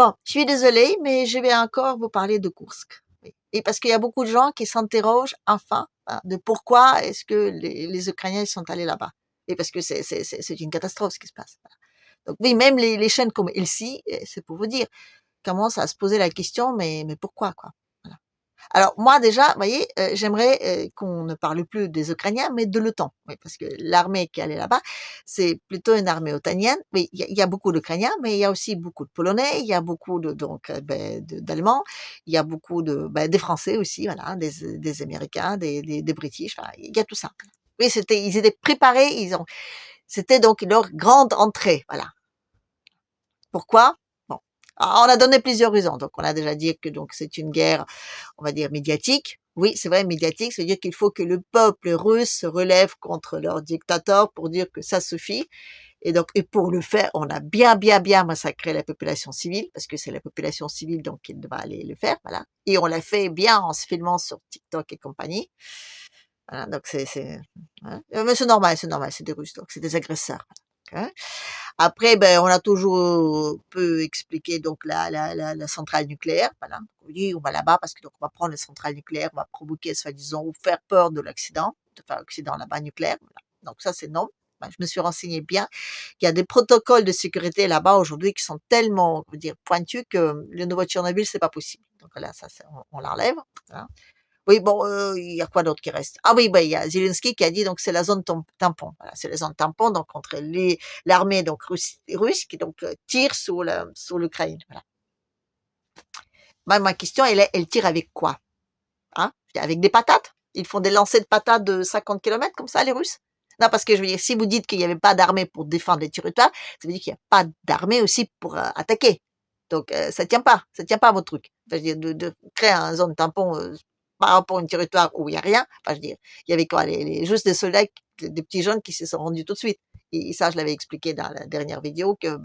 Bon, je suis désolée, mais je vais encore vous parler de Koursk. Oui. Et parce qu'il y a beaucoup de gens qui s'interrogent, enfin, hein, de pourquoi est-ce que les Ukrainiens ils sont allés là-bas. Et parce que c'est une catastrophe ce qui se passe. Voilà. Donc oui, même les chaînes comme LC, c'est pour vous dire, commencent à se poser la question, mais pourquoi, quoi. Voilà. Alors moi déjà, vous voyez, j'aimerais qu'on ne parle plus des Ukrainiens, mais de l'OTAN. Oui, parce que l'armée qui allait là-bas, c'est plutôt une armée otanienne. Oui, il y a beaucoup d'Ukrainiens, mais il y a aussi beaucoup de Polonais, il y a beaucoup de donc d'Allemands, il y a beaucoup des Français aussi, voilà, des Américains, des British, enfin, il y a tout ça. Oui, ils étaient préparés, c'était donc leur grande entrée, voilà. Pourquoi? Bon, alors, on a donné plusieurs raisons. Donc, on a déjà dit que donc c'est une guerre, on va dire médiatique. Oui, c'est vrai, médiatique, c'est-à-dire qu'il faut que le peuple russe se relève contre leur dictateur pour dire que ça suffit. Et pour le faire, on a bien massacré la population civile, parce que c'est la population civile donc qui va aller le faire, voilà. Et on l'a fait bien en se filmant sur TikTok et compagnie. Voilà, donc hein. Mais c'est normal, c'est des Russes, donc c'est des agresseurs. Hein. Après, on a toujours peu expliqué donc la centrale nucléaire. Voilà. On dit on va là-bas parce que donc on va prendre la centrale nucléaire, on va provoquer soi-disant ou faire peur de l'accident, de faire accident là-bas nucléaire. Voilà. Donc ça c'est non. Je me suis renseigné bien. Il y a des protocoles de sécurité là-bas aujourd'hui qui sont tellement, on va dire, pointus que le nouveau Tchernobyl c'est pas possible. Donc là, ça on l'enlève. Voilà. Oui, bon, il y a quoi d'autre qui reste? Ah oui, il y a Zelensky qui a dit donc c'est la zone tampon. Voilà, c'est la zone tampon donc contre l'armée donc russe qui donc tire sur l'Ukraine. Voilà. Ma question elle tire avec quoi? Hein? Avec des patates? Ils font des lancers de patates de 50 kilomètres comme ça les Russes? Non, parce que je veux dire, si vous dites qu'il n'y avait pas d'armée pour défendre les territoires, ça veut dire qu'il n'y a pas d'armée aussi pour attaquer. Donc ça tient pas votre truc. Enfin, je veux dire, de créer une zone tampon par rapport à un territoire où il n'y a rien. Enfin, je veux dire, il y avait quoi, juste des soldats, des petits jeunes qui se sont rendus tout de suite. Et ça, je l'avais expliqué dans la dernière vidéo que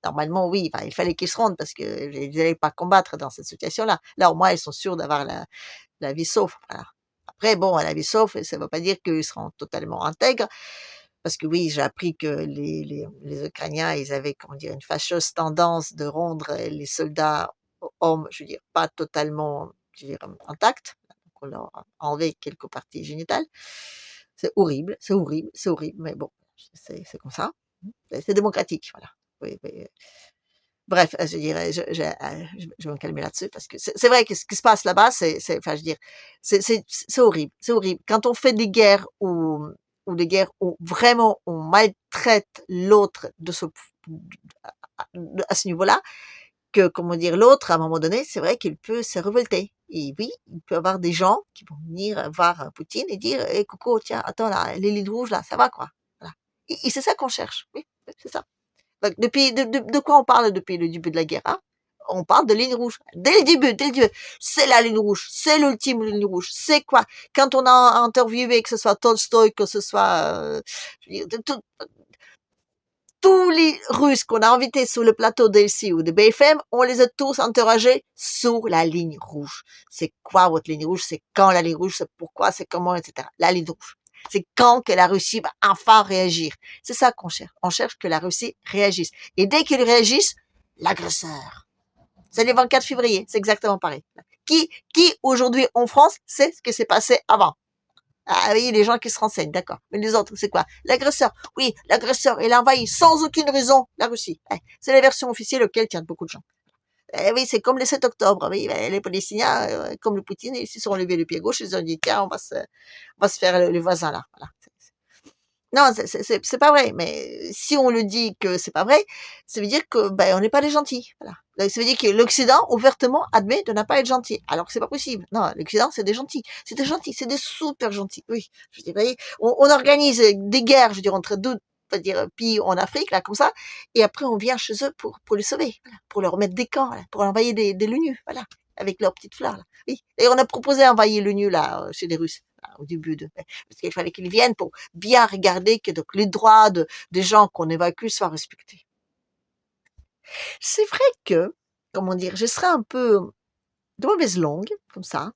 normalement, oui, il fallait qu'ils se rendent parce qu'ils n'allaient pas combattre dans cette situation-là. Là, au moins, ils sont sûrs d'avoir la vie sauve. Voilà. Après, bon, la vie sauve, ça ne veut pas dire qu'ils seront totalement intègres. Parce que oui, j'ai appris que les Ukrainiens, ils avaient, comment dire, une fâcheuse tendance de rendre les soldats hommes, je veux dire, pas totalement, je veux dire, intacts. Donc on leur a enlevé quelques parties génitales. C'est horrible, c'est horrible, c'est horrible, mais bon, c'est comme ça. C'est démocratique, voilà. Oui, oui. Bref, je dirais, je vais me calmer là-dessus parce que c'est vrai que ce qui se passe là-bas, enfin, je veux dire, c'est horrible, c'est horrible. Quand on fait des guerres ou des guerres où vraiment on maltraite l'autre à ce niveau-là, que, comment dire, l'autre, à un moment donné, c'est vrai qu'il peut se révolter. Et oui, il peut y avoir des gens qui vont venir voir Poutine et dire, eh, coucou, tiens, attends, là, les lignes rouges, là, ça va, quoi. Voilà. Et c'est ça qu'on cherche. Oui, c'est ça. Donc, de quoi on parle depuis le début de la guerre, hein? On parle de ligne rouge. Dès le début. C'est la ligne rouge. C'est l'ultime ligne rouge. C'est quoi? Quand on a interviewé, que ce soit Tolstoï, que ce soit, je veux dire, tous les Russes qu'on a invités sur le plateau d'LC ou de BFM, on les a tous interrogés sur la ligne rouge. C'est quoi votre ligne rouge? C'est quand la ligne rouge? C'est pourquoi? C'est comment? Etc. La ligne rouge. C'est quand que la Russie va enfin réagir. C'est ça qu'on cherche. On cherche que la Russie réagisse. Et dès qu'ils réagissent, l'agresseur. C'est le 24 février. C'est exactement pareil. Qui aujourd'hui en France sait ce qui s'est passé avant? Ah oui, les gens qui se renseignent, d'accord. Mais les autres, c'est quoi? L'agresseur. Oui, l'agresseur, il a envahi sans aucune raison la Russie. C'est la version officielle auquel tiennent beaucoup de gens. Oui, c'est comme le 7 octobre. Oui, les Palestiniens, comme le Poutine, ils se sont levés le pied gauche, ils ont dit, tiens, on va se faire le voisin là. Voilà. Non, c'est pas vrai. Mais si on le dit que c'est pas vrai, ça veut dire que on n'est pas des gentils. Voilà. Ça veut dire que l'Occident ouvertement admet de ne pas être gentil, alors que c'est pas possible. Non, l'Occident c'est des gentils, c'est des super gentils. Oui, je dirais, on organise des guerres, je veux dire entre deux, on va dire pays en Afrique là comme ça, et après on vient chez eux pour les sauver, voilà, pour leur mettre des camps, voilà, pour envoyer des l'ONU, voilà, avec leurs petites fleurs là. Oui, et on a proposé d'envoyer l'ONU là chez les Russes. Au début parce qu'il fallait qu'ils viennent pour bien regarder que donc les droits des gens qu'on évacue soient respectés. C'est vrai que, comment dire, je serais un peu de mauvaise langue, comme ça.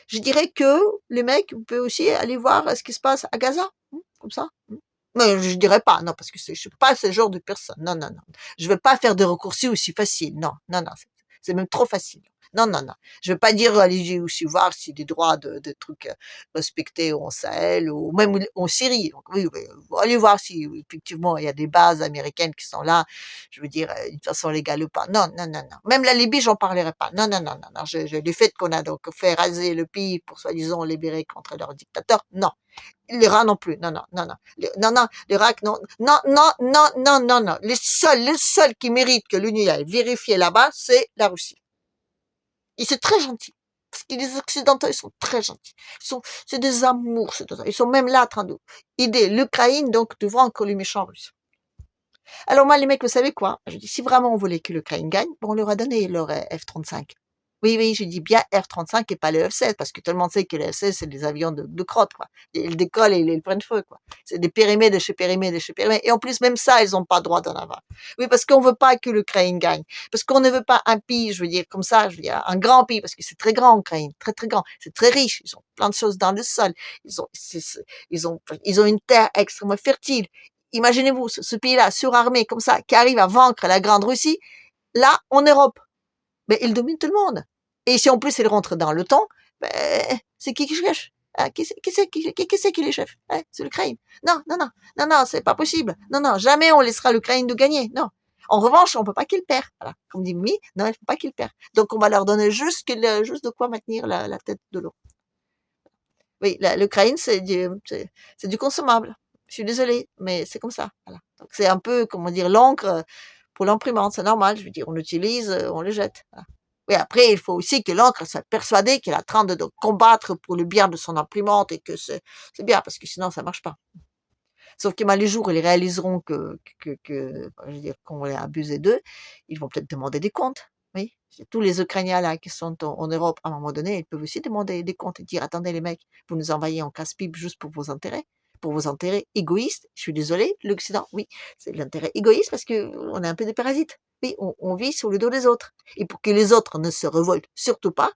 Je dirais que les mecs, vous pouvez aussi aller voir ce qui se passe à Gaza, comme ça. Mais je dirais pas, non, parce que je suis pas ce genre de personne. Non, non, non. Je vais pas faire de raccourcis aussi faciles. Non, non, non. C'est même trop facile. Non, non, non. Je vais pas dire, allez aussi voir si des droits de trucs respectés au Sahel ou même en Syrie. Donc, oui, oui, allez voir si effectivement il y a des bases américaines qui sont là, je veux dire, d'une façon légale ou pas. Non, non, non, non. Même la Libye, j'en parlerai pas. Non, non, non, non, non. Le fait qu'on a donc fait raser le pays pour soi-disant libérer contre leur dictateur, non. L'Iran non plus, non, non, non, non, non, non, l'Irak, non, non, non, non, non, non, non. Le seul qui mérite que l'Union aille vérifier là-bas, c'est la Russie. Et c'est très gentil. Parce que les Occidentaux, ils sont très gentils. C'est des amours, ils sont même là en train d'aider l'Ukraine, donc devant que les méchants russes. Alors moi, les mecs, vous savez quoi? Je dis, si vraiment on voulait que l'Ukraine gagne, bon, on leur a donné leur F-35. Oui, oui, je dis bien F-35 et pas le F-16, parce que tout le monde sait que le F-16, c'est des avions de crotte, quoi. Ils décollent et ils prennent feu, quoi. C'est des périmés de chez périmés de chez périmés. Et en plus, même ça, ils n'ont pas droit d'en avoir. Oui, parce qu'on veut pas que l'Ukraine gagne. Parce qu'on ne veut pas un pays, je veux dire, comme ça, je veux dire, un grand pays, parce que c'est très grand, l'Ukraine. Très, très grand. C'est très riche. Ils ont plein de choses dans le sol. Ils ont une terre extrêmement fertile. Imaginez-vous, ce pays-là, surarmé, comme ça, qui arrive à vaincre la Grande Russie, là, en Europe. Mais il domine tout le monde. Et si en plus il rentre dans le temps, ben, c'est qui chef? Ah, qui c'est qui est le chef? Hein, c'est l'Ukraine. Non, non, non, non, non, c'est pas possible. Non, non, jamais on laissera l'Ukraine de gagner. Non. En revanche, on peut pas qu'il perd. Voilà. Comme dit Mimi, non, il faut pas qu'il perd. Donc on va leur donner juste de quoi maintenir la tête de l'eau. Oui, l'Ukraine, c'est du consommable. Je suis désolée, mais c'est comme ça. Voilà. Donc c'est un peu, comment dire, l'encre pour l'imprimante. C'est normal. Je veux dire, on l'utilise, on le jette. Voilà. Oui, après, il faut aussi que l'encre soit persuadée qu'elle est en train de combattre pour le bien de son imprimante et que c'est bien, parce que sinon, ça marche pas. Sauf que les jours où ils réaliseront je veux dire, qu'on est abusé d'eux, ils vont peut-être demander des comptes. Oui, tous les Ukrainiens là qui sont en Europe, à un moment donné, ils peuvent aussi demander des comptes et dire, attendez les mecs, vous nous envoyez en casse-pipe juste pour vos intérêts égoïstes. Je suis désolée, l'Occident, oui, c'est l'intérêt égoïste parce que on est un peu des parasites. Oui, on vit sur le dos des autres. Et pour que les autres ne se révoltent surtout pas,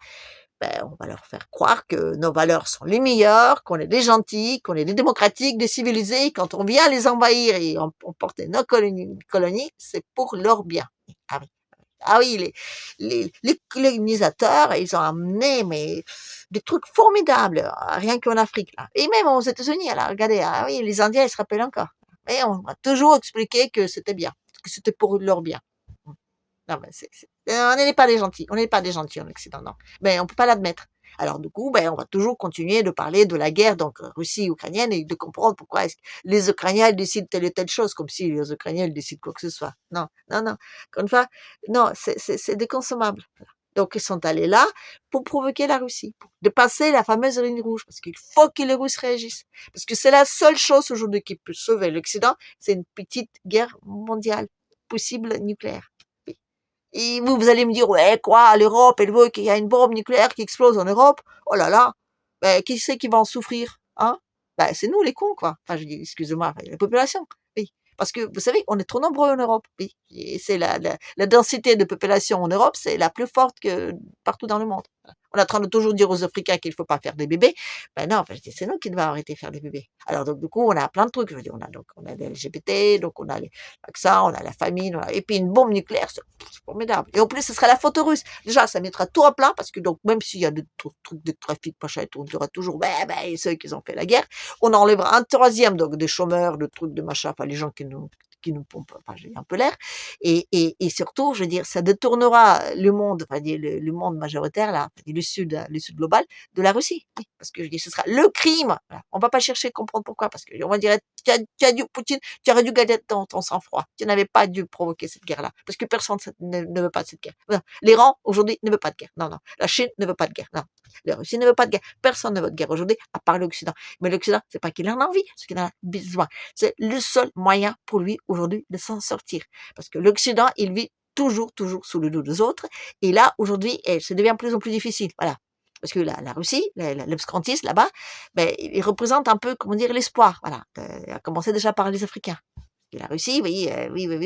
ben, on va leur faire croire que nos valeurs sont les meilleures, qu'on est des gentils, qu'on est des démocratiques, des civilisés. Quand on vient les envahir et emporter nos colonies, c'est pour leur bien. Ah oui. Ah oui, les colonisateurs, ils ont amené mais des trucs formidables, rien qu'en Afrique là. Et même aux États-Unis, là, regardez, ah oui, les Indiens, ils se rappellent encore. Mais on m'a toujours expliqué que c'était bien, que c'était pour leur bien. Non, mais on n'est pas des gentils. On n'est pas des gentils en Occident, non. Mais on peut pas l'admettre. Alors, du coup, ben, on va toujours continuer de parler de la guerre, donc, Russie-Ukrainienne, et de comprendre pourquoi est-ce que les Ukrainiens décident telle et telle chose, comme si les Ukrainiens décident quoi que ce soit. Non, non, non. Encore une fois, non, c'est déconsommable. Voilà. Donc, ils sont allés là pour provoquer la Russie, pour dépasser la fameuse ligne rouge, parce qu'il faut que les Russes réagissent. Parce que c'est la seule chose aujourd'hui qui peut sauver l'Occident, c'est une petite guerre mondiale, possible nucléaire. Et vous allez me dire, ouais, quoi, l'Europe, elle veut qu'il y ait une bombe nucléaire qui explose en Europe. Oh là là. Ben, qui c'est qui va en souffrir, hein? Ben, c'est nous, les cons, quoi. Enfin, je dis, excusez-moi, la population. Oui. Parce que, vous savez, on est trop nombreux en Europe. Oui. Et c'est la densité de population en Europe, c'est la plus forte que partout dans le monde. On est en train de toujours dire aux Africains qu'il ne faut pas faire des bébés. Ben non, je dis, c'est nous qui devons arrêter de faire des bébés. Alors, donc, du coup, on a plein de trucs. Je veux dire, on a les LGBT, donc on a ça, on a la famine, et puis une bombe nucléaire, c'est formidable. Et en plus, ce sera la faute russe. Déjà, ça mettra tout à plat, parce que donc, même s'il y a des trucs de trafic, machin, on dira toujours, ceux qui ont fait la guerre, on enlèvera un troisième, donc des chômeurs, de trucs, de machin, enfin, les gens qui nous pompent, enfin, j'ai un peu l'air. Et surtout, je veux dire, ça détournera le monde, enfin, le monde majoritaire, là, le sud global, de la Russie. Oui, parce que je dis, ce sera le crime. Voilà. On va pas chercher à comprendre pourquoi, parce qu'on va dire, Poutine, tu aurais dû garder ton sang-froid. Tu n'avais pas dû provoquer cette guerre-là. Parce que personne ne veut pas de cette guerre. Non. L'Iran, aujourd'hui, ne veut pas de guerre. Non, non. La Chine ne veut pas de guerre. Non. La Russie ne veut pas de guerre. Personne ne veut de guerre aujourd'hui, à part l'Occident. Mais l'Occident, c'est pas qu'il en a envie, c'est qu'il en a besoin. C'est le seul moyen pour lui, aujourd'hui, de s'en sortir. Parce que l'Occident, il vit toujours sous le dos des autres. Et là, aujourd'hui, ça devient de plus en plus difficile. Voilà. Parce que la Russie, l'obscurantisme là-bas, ben, il représente un peu, comment dire, l'espoir. Voilà. À commencer déjà par les Africains. Et la Russie, oui,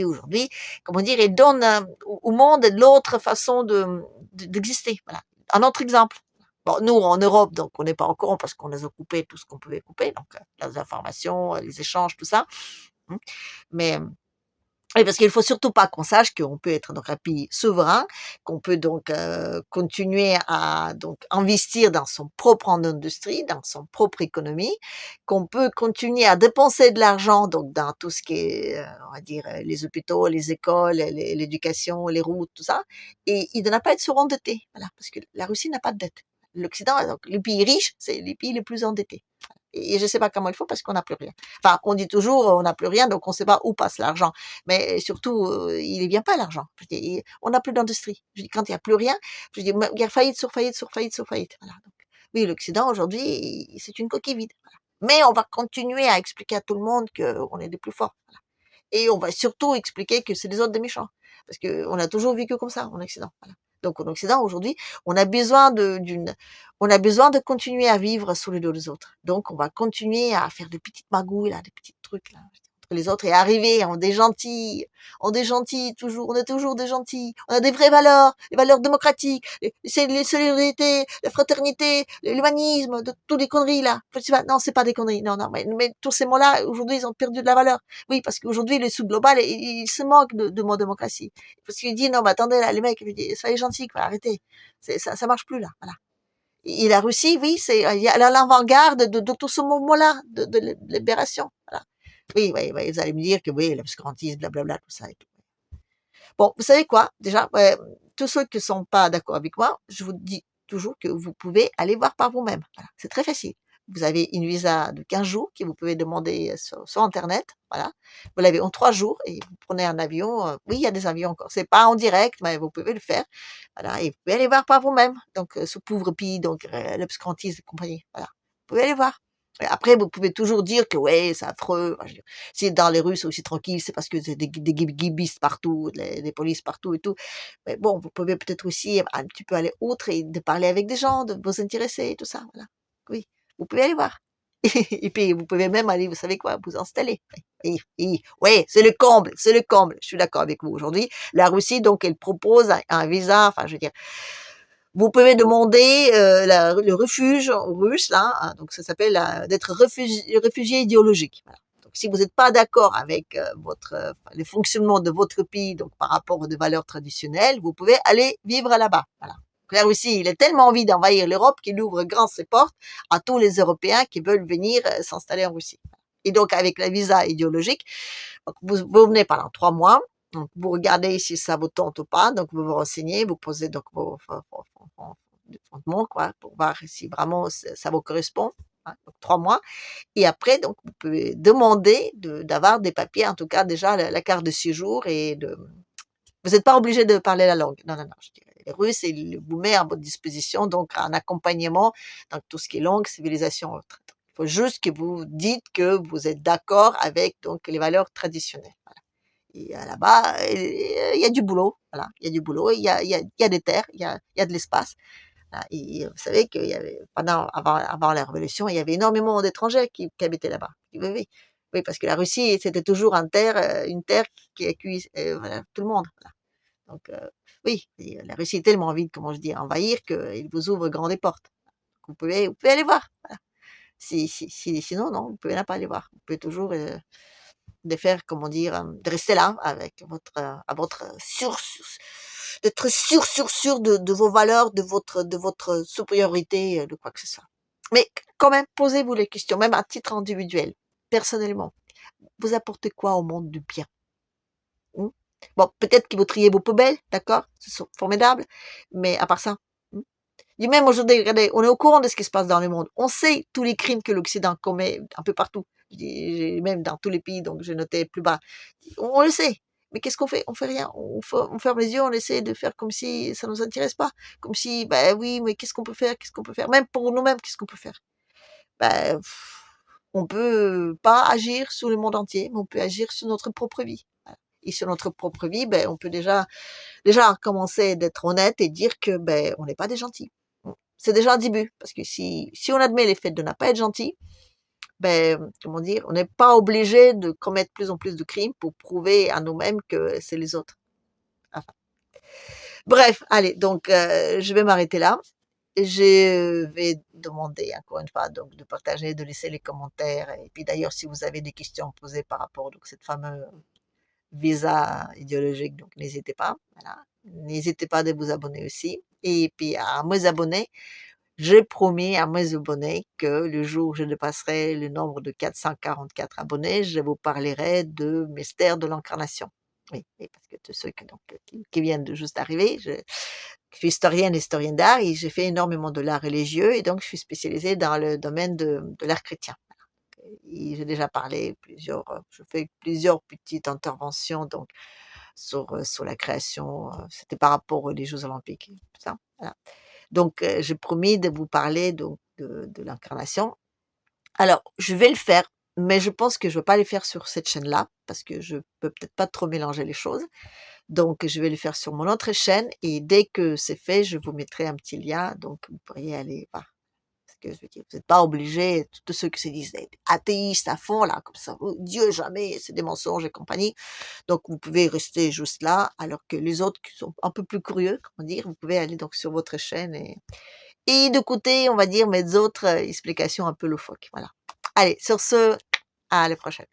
aujourd'hui, comment dire, elle donne au monde l'autre façon d'exister. Voilà. Un autre exemple. Bon, nous, en Europe, donc on n'est pas au courant parce qu'on les a coupés tout ce qu'on pouvait couper, donc les informations, les échanges, tout ça. Mmh. Mais oui, parce qu'il faut surtout pas qu'on sache qu'on peut être donc un pays souverain, qu'on peut donc continuer à donc investir dans son propre industrie, dans son propre économie, qu'on peut continuer à dépenser de l'argent donc dans tout ce qui est, on va dire, les hôpitaux, les écoles, l'éducation, les routes, tout ça, et il ne doit pas être surendetté, voilà, parce que la Russie n'a pas de dette. L'Occident, donc les pays riches, c'est les pays les plus endettés. Et je sais pas comment il faut parce qu'on n'a plus rien. Enfin, on dit toujours on n'a plus rien, donc on ne sait pas où passe l'argent. Mais surtout, il ne vient pas l'argent. Je dis, on n'a plus d'industrie. Je dis, quand il n'y a plus rien, je dis, il y a faillite sur faillite sur faillite sur faillite. Voilà. Donc, oui, l'Occident aujourd'hui, c'est une coquille vide. Voilà. Mais on va continuer à expliquer à tout le monde qu'on est les plus forts. Voilà. Et on va surtout expliquer que c'est les autres des méchants. Parce qu'on a toujours vécu comme ça en Occident. Voilà. Donc en Occident, aujourd'hui, on a besoin on a besoin de continuer à vivre sous le dos des autres. Donc on va continuer à faire des petites magouilles, là, des petits trucs, là, entre les autres et arriver en des gentils, toujours, on est toujours des gentils. On a des vraies valeurs, les valeurs démocratiques, c'est les solidarités, la fraternité, l'humanisme, toutes les conneries, là. Non, c'est pas des conneries. Non, non, mais tous ces mots-là, aujourd'hui, ils ont perdu de la valeur. Oui, parce qu'aujourd'hui, le sous global, il se moque de mot démocratie. Parce qu'il dit, non, mais attendez, là, les mecs, soyez gentils, quoi, arrêtez. Ça marche plus, là, voilà. Et la Russie, oui, c'est, il y a l'avant-garde de tout ce mouvement-là, de libération, voilà. Oui, oui, oui, vous allez me dire que oui, l'obscurantisme, blablabla, tout ça et tout. Bon, vous savez quoi? Déjà, tous ceux qui sont pas d'accord avec moi, je vous dis toujours que vous pouvez aller voir par vous-même. Voilà, c'est très facile. Vous avez une visa de 15 jours que vous pouvez demander sur Internet. Voilà. Vous l'avez en 3 jours et vous prenez un avion. Oui, il y a des avions encore. C'est pas en direct, mais vous pouvez le faire. Voilà. Et vous pouvez aller voir par vous-même. Donc, ce pauvre pays, donc, l'obscurantisme et compagnie. Voilà. Vous pouvez aller voir. Et après, vous pouvez toujours dire que ouais, c'est affreux. Si dans les rues c'est aussi tranquille, c'est parce que c'est des guibistes partout, des polices partout et tout. Mais bon, vous pouvez peut-être aussi un petit peu aller outre et de parler avec des gens, de vous intéresser et tout ça. Voilà. Oui, vous pouvez aller voir. Et puis, vous pouvez même aller, vous savez quoi, vous installer. Ouais, c'est le comble, c'est le comble. Je suis d'accord avec vous aujourd'hui. La Russie, donc, elle propose un visa, enfin, je veux dire, vous pouvez demander le refuge russe, là, hein, donc ça s'appelle d'être réfugié idéologique. Voilà. Donc si vous n'êtes pas d'accord avec le fonctionnement de votre pays, donc par rapport aux valeurs traditionnelles, vous pouvez aller vivre là-bas. Voilà. Donc, la Russie, il a tellement envie d'envahir l'Europe qu'il ouvre grand ses portes à tous les Européens qui veulent venir s'installer en Russie. Et donc avec la visa idéologique, donc, vous venez pendant 3 mois. Donc, vous regardez si ça vous tente ou pas. Donc, vous vous renseignez, vous posez donc vos fondements, quoi, pour voir si vraiment ça vous correspond. Hein, donc, 3 mois. Et après, donc, vous pouvez demander d'avoir des papiers, en tout cas, déjà, la carte de séjour vous n'êtes pas obligé de parler la langue. Non, non, non. Je dirais, les Russes, ils vous mettent à votre disposition, donc, un accompagnement dans tout ce qui est langue, civilisation, autre. Il faut juste que vous dites que vous êtes d'accord avec, donc, les valeurs traditionnelles. Voilà. Et là-bas, il y a du boulot, voilà, il y a du boulot, il y a des terres, il y a de l'espace. Voilà. Et vous savez qu'il y avait, avant la Révolution, il y avait énormément d'étrangers qui habitaient là-bas. Oui, oui. Oui, parce que la Russie, c'était toujours une terre qui accueille voilà, tout le monde. Voilà. Donc, oui, et la Russie est tellement vide, comment je dis, à envahir qu'il vous ouvre grand des portes. Vous pouvez aller voir. Voilà. Sinon, non, vous pouvez pas aller voir. Vous pouvez toujours de faire, comment dire, de rester là avec à votre d'être sûr de vos valeurs, de votre supériorité, de quoi que ce soit. Mais quand même, posez-vous les questions, même à titre individuel, personnellement. Vous apportez quoi au monde du bien? Bon, peut-être que vous triez vos poubelles, d'accord, c'est formidable, mais à part ça, et même aujourd'hui, regardez, on est au courant de ce qui se passe dans le monde. On sait tous les crimes que l'Occident commet un peu partout. Même dans tous les pays, donc j'ai noté plus bas. On le sait. Mais qu'est-ce qu'on fait? On fait rien. On ferme les yeux, on essaie de faire comme si ça nous intéresse pas. Comme si, ben oui, mais qu'est-ce qu'on peut faire? Qu'est-ce qu'on peut faire? Même pour nous-mêmes, qu'est-ce qu'on peut faire? Ben, on peut pas agir sur le monde entier, mais on peut agir sur notre propre vie. Voilà. Et sur notre propre vie, ben, on peut déjà commencer d'être honnête et dire que, ben, on n'est pas des gentils. C'est déjà un début, parce que si on admet les faits de ne pas être gentil, ben, comment dire, on n'est pas obligé de commettre plus en plus de crimes pour prouver à nous-mêmes que c'est les autres. Enfin, bref, allez, donc je vais m'arrêter là. je vais demander encore une fois donc de partager, de laisser les commentaires et puis d'ailleurs si vous avez des questions à poser par rapport donc cette fameuse visa idéologique, donc n'hésitez pas, voilà. N'hésitez pas de vous abonner aussi et puis à me abonner. J'ai promis à mes abonnés que le jour où je dépasserai le nombre de 444 abonnés, je vous parlerai de Mystère de l'incarnation. Oui, et parce que tous ceux qui viennent de juste arriver, je suis historienne d'art et j'ai fait énormément de l'art religieux et donc je suis spécialisée dans le domaine de l'art chrétien. Et j'ai déjà parlé je fais plusieurs petites interventions donc sur la création, c'était par rapport aux Jeux olympiques et tout ça, voilà. Donc j'ai promis de vous parler donc de l'incarnation. Alors je vais le faire, mais je pense que je ne vais pas le faire sur cette chaîne-là, parce que je peux peut-être pas trop mélanger les choses. Donc je vais le faire sur mon autre chaîne et dès que c'est fait, je vous mettrai un petit lien, donc vous pourriez aller voir. Parce que je veux dire, vous n'êtes pas obligés, tous ceux qui se disent athéistes à fond là, comme ça: «Oh Dieu jamais, c'est des mensonges et compagnie». Donc vous pouvez rester juste là, alors que les autres qui sont un peu plus curieux, comment dire, vous pouvez aller donc sur votre chaîne et d'écouter, on va dire, mes autres explications un peu loufoques, voilà. Allez, sur ce, à la prochaine.